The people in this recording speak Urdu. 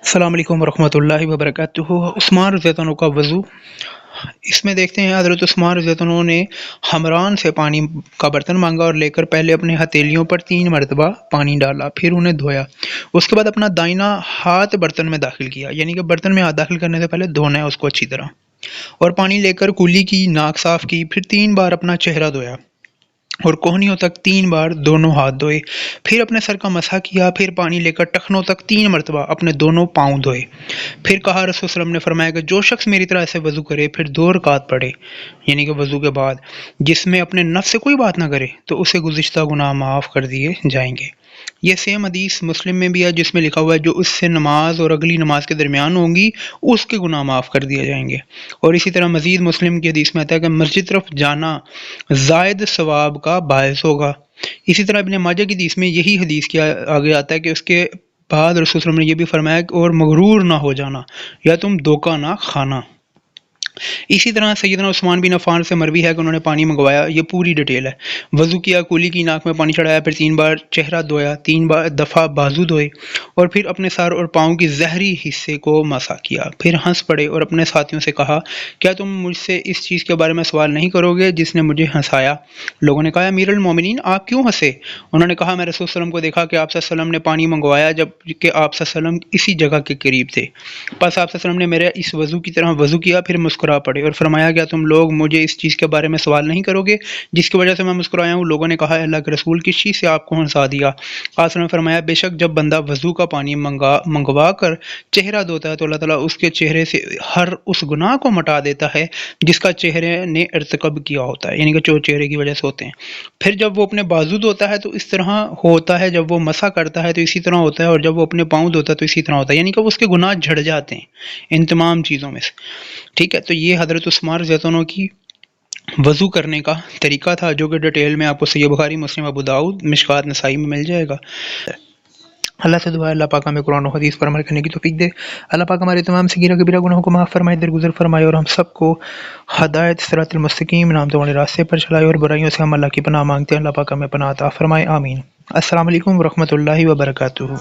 السلام علیکم ورحمۃ اللہ وبرکاتہ۔ عثمان رضی اللہ عنہ کا وضو، اس میں دیکھتے ہیں حضرت عثمان رضی اللہ عنہ نے حمران سے پانی کا برتن مانگا اور لے کر پہلے اپنے ہتھیلیوں پر 3 مرتبہ پانی ڈالا، پھر انہیں دھویا۔ اس کے بعد اپنا دائنا ہاتھ برتن میں داخل کیا، یعنی کہ برتن میں ہاتھ داخل کرنے سے پہلے دھونا ہے اس کو اچھی طرح، اور پانی لے کر کلی کی، ناک صاف کی، پھر 3 بار اپنا چہرہ دھویا اور کوہنیوں تک 3 بار دونوں ہاتھ دھوئے، پھر اپنے سر کا مسح کیا، پھر پانی لے کر ٹخنوں تک 3 مرتبہ اپنے دونوں پاؤں دھوئے۔ پھر کہا، رسول صلی اللہ علیہ وسلم نے فرمایا کہ جو شخص میری طرح ایسے وضو کرے، پھر 2 رکعت پڑھے، یعنی کہ وضو کے بعد، جس میں اپنے نفس سے کوئی بات نہ کرے، تو اسے گزشتہ گناہ معاف کر دیے جائیں گے۔ یہ سیم حدیث مسلم میں بھی ہے، جس میں لکھا ہوا ہے جو اس سے نماز اور اگلی نماز کے درمیان ہوں گی اس کے گناہ معاف کر دیے جائیں گے۔ اور اسی طرح مزید مسلم کی حدیث میں آتا ہے کہ مسجد طرف جانا زائد ثواب کا باعث ہوگا۔ اسی طرح ابن ماجہ کی حدیث میں یہی حدیث کے آگے آتا ہے کہ اس کے بعد رسول صلی اللہ علیہ وسلم نے یہ بھی فرمایا کہ اور مغرور نہ ہو جانا، یا تم دھوکہ نہ کھانا۔ اسی طرح سیدنا عثمان بن عفان سے مروی ہے کہ انہوں نے پانی منگوایا، یہ پوری ڈیٹیل ہے۔ وضو کیا، کولی کی، ناک میں پانی چڑھایا، پھر 3 بار چہرہ دھویا، 3 دفعہ بازو دھوئے، اور پھر اپنے سر اور پاؤں کی ظاہری حصے کو مسح کیا، پھر ہنس پڑے اور اپنے ساتھیوں سے کہا، کیا تم مجھ سے اس چیز کے بارے میں سوال نہیں کرو گے جس نے مجھے ہنسایا؟ لوگوں نے کہا، امیر المومنین آپ کیوں ہنسے؟ انہوں نے کہا، میں رسول صلی اللہ علیہ وسلم کو دیکھا کہ آپ صلی اللہ علیہ وسلم نے پانی منگوایا جب کہ آپ صلی اللہ علیہ وسلم اسی جگہ کے قریب تھے، پس آپ صلی اللہ علیہ وسلم نے میرے اس وضو کی طرح وضو کیا، پھر مسکرا پڑے اور فرمایا، کیا تم لوگ مجھے اس چیز کے بارے میں سوال نہیں کرو گے جس کی وجہ سے میں مسکرایا ہوں؟ لوگوں نے کہا، اللہ کے رسول کس چیز سے آپ کو ہنسا دیا؟ آپ نے فرمایا، بے شک جب بندہ وضو کا پانی منگوا کر چہرہ دھوتا ہے تو اللہ تعالیٰ اس کے چہرے سے ہر اس گناہ کو مٹا دیتا ہے جس کا چہرے نے ارتکب کیا ہوتا ہے، یعنی کہ جو چہرے کی وجہ سے ہوتے ہیں۔ پھر جب وہ اپنے بازو دھوتا ہے تو اس طرح ہوتا ہے، جب وہ مسح کرتا ہے تو اسی طرح ہوتا ہے، اور جب وہ اپنے پاؤں دھوتا ہے تو اسی طرح ہوتا ہے، یعنی کہ اس کے گناہ جھڑ جاتے ہیں ان تمام چیزوں میں سے۔ ٹھیک ہے، تو یہ حضرت عثمان رضی اللہ عنہ کی وضو کرنے کا طریقہ تھا، جو کہ ڈیٹیل میں آپ کو صحیح بخاری، مسلم، ابو داؤد، مشکوٰۃ، نسائی میں مل جائے گا۔ اللہ سے دعا ہے اللہ پاک ہمیں قرآن و حدیث پر عمل کرنے کی توفیق دے۔ اللہ پاک ہمارے تمام صغیرہ کبیرہ گناہوں کو معاف فرمائے، درگزر فرمائے، اور ہم سب کو ہدایت صراط المستقیم نامتوں والے راستے پر چلائے، اور برائیوں سے ہم اللہ کی پناہ مانگتے ہیں، اللہ پاک ہمیں پناہ عطا فرمائے، آمین۔ السلام علیکم ورحمۃ اللہ وبرکاتہ۔